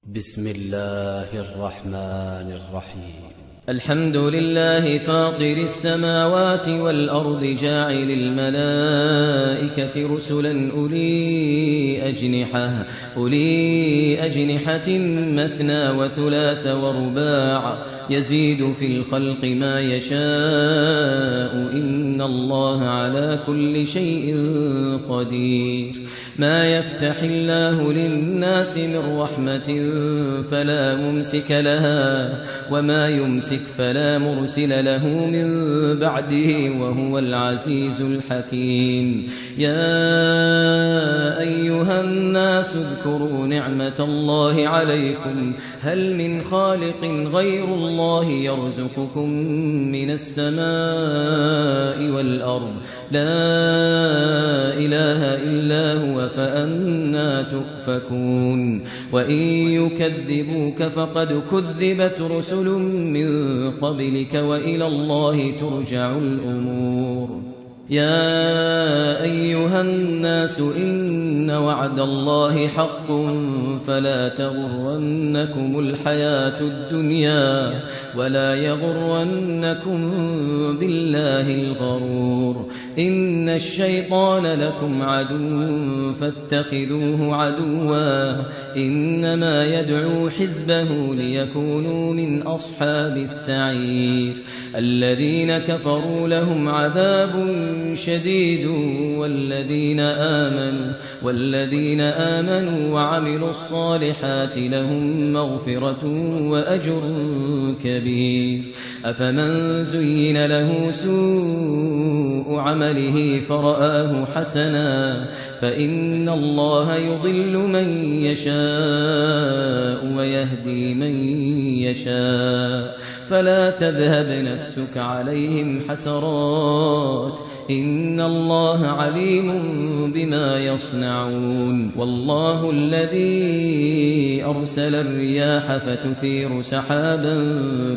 بسم الله الرحمن الرحيم. الحمد لله فاطر السماوات والأرض جاعل الملائكة رسلا أولي أجنحة مثنى وثلاث ورباع يزيد في الخلق ما يشاء إن الله على كل شيء قدير. ما يفتح الله للناس من رحمة فلا ممسك لها وما يمسك فلا مرسل له من بعده وهو العزيز الحكيم. يا أيها الناس اذكروا نعمة الله عليكم هل من خالق غير الله يرزقكم من السماء والأرض لا إله إلا هو فأنى تؤفكون. وإن يكذبوك فقد كذبت رسل من قبلك وإلى الله ترجع الأمور. يا أيها الناس إن وعد الله حق فلا تغرنكم الحياة الدنيا ولا يغرنكم بالله الغرور. إن الشيطان لكم عدو فاتخذوه عدوا إنما يدعو حزبه ليكونوا من أصحاب السعير. الذين كفروا لهم عذاب شديد والذين آمنوا وعملوا الصالحات لهم مغفرة وأجر كبير. أفمن زين له سوء عمله فرآه حسنا فإن الله يضل من يشاء ويهدي من يشاء فلا تذهب نفسك عليهم حسرات إن الله عليم بما يصنعون. والله الذي أرسل الرياح فتثير سحابا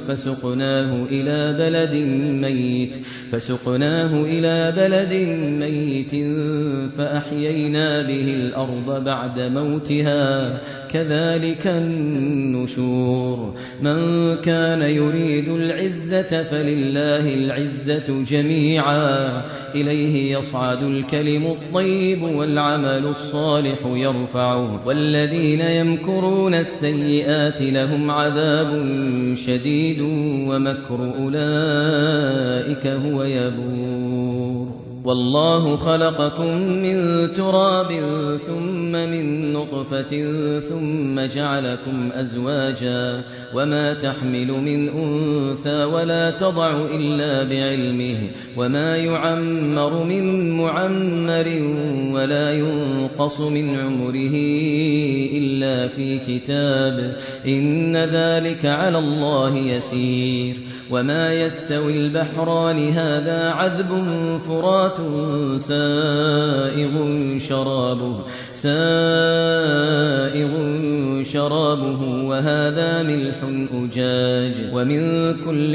فسقناه إلى بلد ميت فأحيينا به الأرض بعد موتها كذلك النشور. من كان يريد العزة فلله العزة جميعا إليه يصعد الكلم الطيب والعمل الصالح يرفعه والذين يمكرون السيئات لهم عذاب شديد ومكر أولئك هو يبور. والله خلقكم من تراب ثم من نطفة ثم جعلكم أزواجا وما تحمل من أنثى ولا تضع إلا بعلمه وما يعمر من معمر ولا ينقص من عمره إلا في كتاب إن ذلك على الله يسير. وما يستوي البحران هذا عذب فرات سائغ شرابه وهذا ملح أجاج ومن كل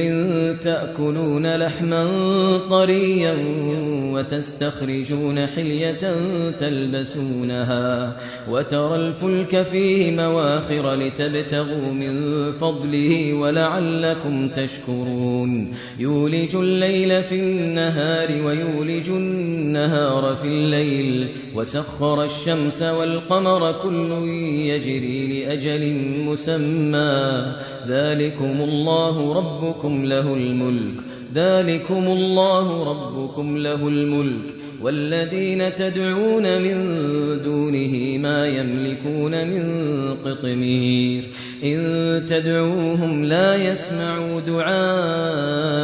تأكلون لحما طريا وتستخرجون حلية تلبسونها وترى الفلك فيه مواخر لتبتغوا من فضله ولعلكم تشكرون. يولج الليل في النهار ويولج النهار في الليل وسخر الشمس والقمر كل يجري لأجل مسمى ذلكم الله ربكم له الملك والذين تدعون من دونه ما يملكون من قطمير. إن تدعوهم لا يسمعوا دعاءكم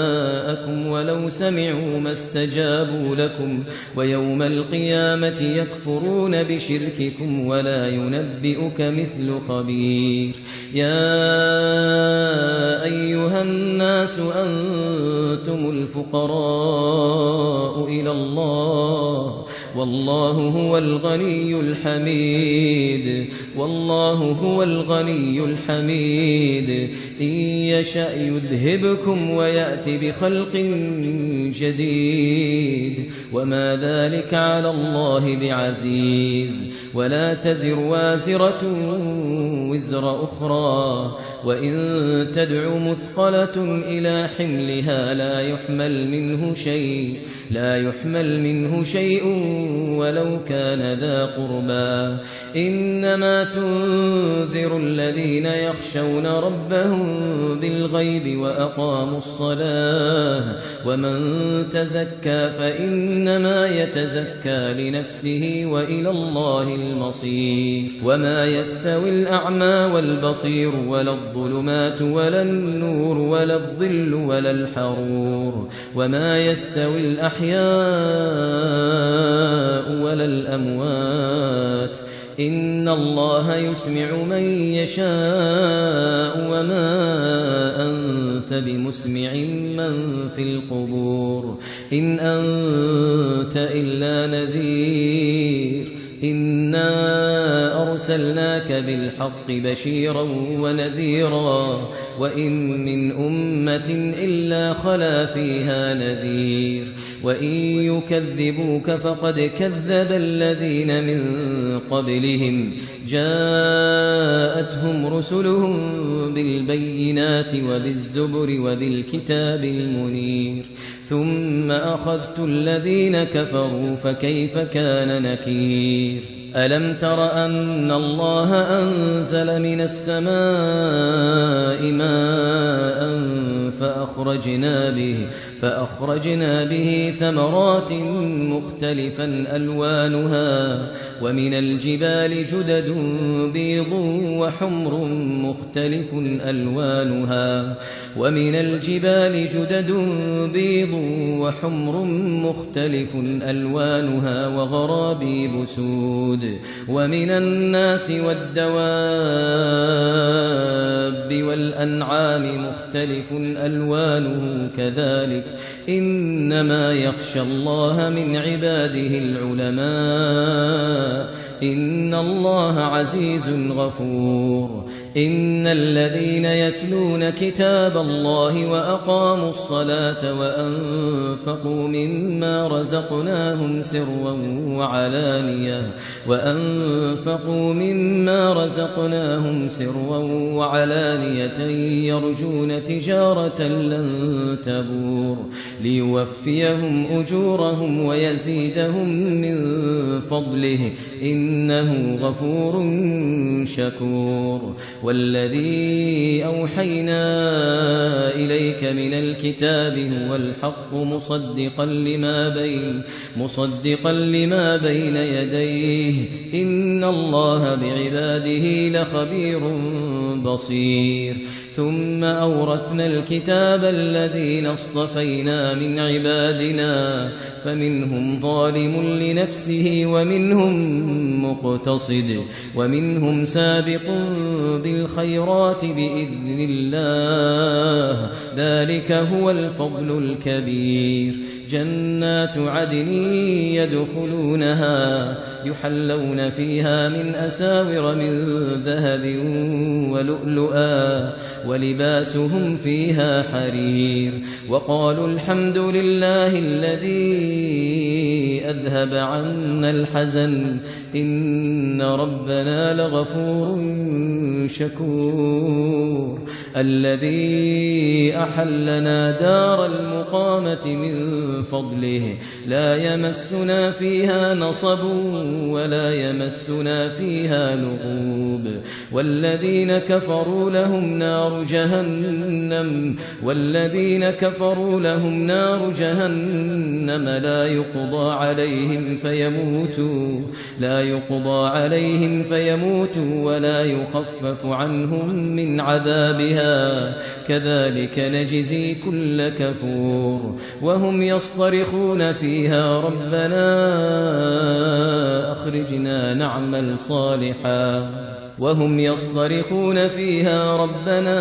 ولو سمعوا ما استجابوا لكم ويوم القيامة يكفرون بشرككم ولا ينبئك مثل خبير. يا أيها الناس أنتم الفقراء إلى الله والله هو الغني الحميد. إن يشأ يذهبكم ويأتي بخلق جديد وما ذلك على الله بعزيز. ولا تزر وازرة وزر أخرى وإن تدع مثقلة إلى حملها لا يحمل منه شيء ولو كان ذا قربى إنما تنذر الذين يخشون ربهم بالغيب وأقاموا الصلاة ومن تزكى فإنما يتزكى لنفسه وإلى الله المصير وما يستوي الأعمى والبصير ولا الظلمات ولا النور ولا الظل ولا الحرور وما يستوي الأحياء ولا الأموات إن الله يسمع من يشاء وما أنت بمسمع من في القبور إن أنت إلا نذير إنا أرسلناك بالحق بشيرا ونذيرا وإن من أمة إلا خلا فيها نذير وإن يكذبوك فقد كذب الذين من قبلهم جاءتهم رسلهم بالبينات وبالزبر وبالكتاب المنير ثم أخذت الذين كفروا فكيف كان نكير ألم تر أن الله أنزل من السماء ماء فأخرجنا به ثمرات مختلفا ألوانها ومن الجبال جدد بيض وحمر مختلف ألوانها وغرابيب سود ومن الناس والدواب والأنعام مختلف ألوانه كذلك إنما يخشى الله من عباده العلماء إن الله عزيز غفور إن الذين يتلون كتاب الله وأقاموا الصلاة وأنفقوا مما رزقناهم سرا وعلانية يرجون تجارة لن تبور ليوفيهم أجورهم ويزيدهم من فضله إنه غفور شكور والذي أوحينا إليك من الكتاب هو الحق مصدقا لما بين يديه إن الله بعباده لخبير بصير ثم أورثنا الكتاب الذين اصطفينا من عبادنا فمنهم ظالم لنفسه ومنهم مقتصد ومنهم سابق بالخيرات بإذن الله ذلك هو الفضل الكبير جنات عدن يدخلونها يحلون فيها من أساور من ذهب ولؤلؤا ولباسهم فيها حرير وقالوا الحمد لله الذي أذهب عنا الحزن إن ربنا لغفور شكور الذي أحلنا دار المقامة من فضله لا يمسنا فيها نصب ولا يمسنا فيها لغوب والذين كفروا لهم نار جهنم لا يقضى عليهم فيموتوا ولا يخفف عنهم من عذابها كذلك نجزي كل كفور وهم يصطرخون فيها ربنا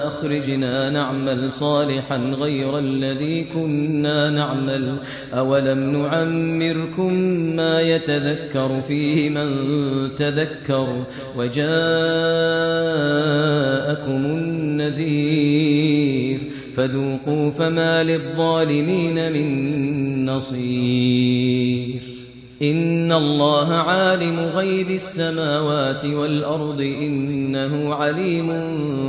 أخرجنا نعمل صالحا غير الذي كنا نعمل أولم نعمركم ما يتذكر فيه من تذكر وجاءكم النذير فذوقوا فما للظالمين من نصير إن الله عالم غيب السماوات والأرض إنه عليم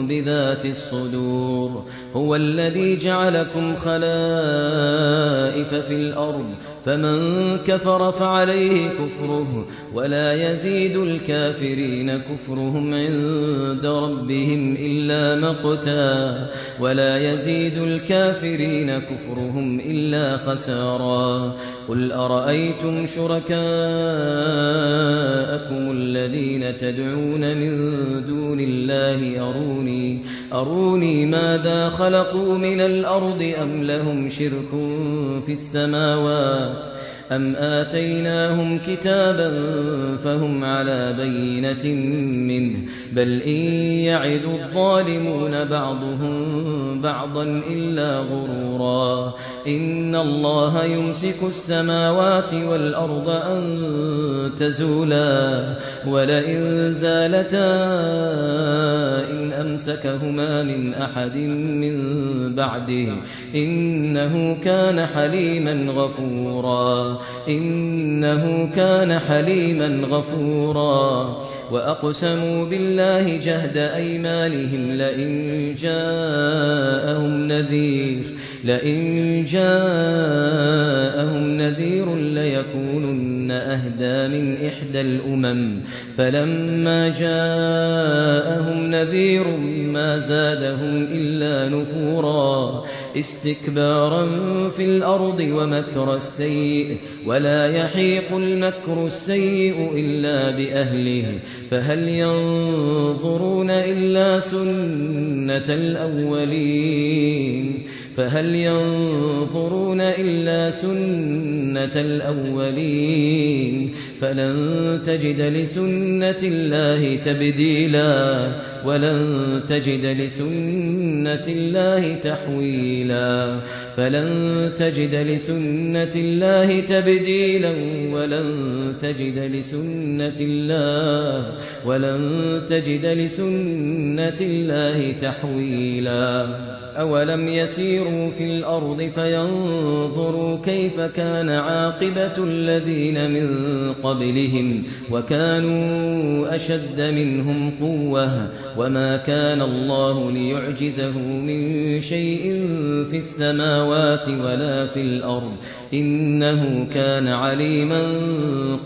بذات الصدور هو الذي جعلكم خلائف في الأرض فمن كفر فعليه كفره ولا يزيد الكافرين كفرهم عند ربهم إلا مقتا ولا يزيد الكافرين كفرهم إلا خسارا قل أرأيتم شركاءكم الذين تدعون من دون الله أروني ماذا خلقوا من الأرض أم لهم شرك في السماوات أم آتيناهم كتابا فهم على بينة منه بل إن يعد الظالمون بعضهم بعضا إلا غرورا إن الله يمسك السماوات والأرض أن تزولا ولئن زالتا إن أمسكهما من أحد من بعده إنه كان حليما غفورا وأقسموا بالله جهد أيمانهم لئن جاءهم نذير ليكونن أهدى من إحدى الأمم فلما جاءهم نذير ما زادهم إلا نفورا استكبارا في الأرض ومكر السيء ولا يحيق المكر السيء إلا بأهله فهل ينظرون إلا سنة الأولين فلن تجد لسنة الله تبديلا ولن تجد لسنة الله تحويلا فلن تجد لسنة الله تبديلا ولن تجد لسنة الله تحويلا أولم يسيروا في الأرض فينظروا كيف كان عاقبة الذين من قبلهم وكانوا أشد منهم قوة وما كان الله ليعجزه من شيء في السماوات ولا في الأرض إنه كان عليما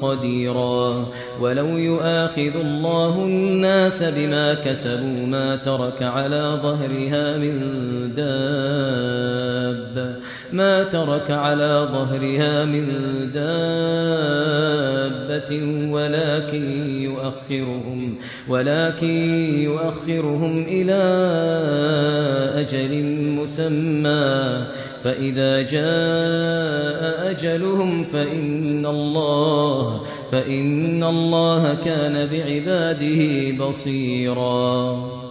قديرا ولو يؤاخذ الله الناس بما كسبوا ما ترك على ظهرها من دابة ولكن يؤخرهم إلى أجل مسمى فإذا جاء أجلهم فإن الله كان بعباده بصيرا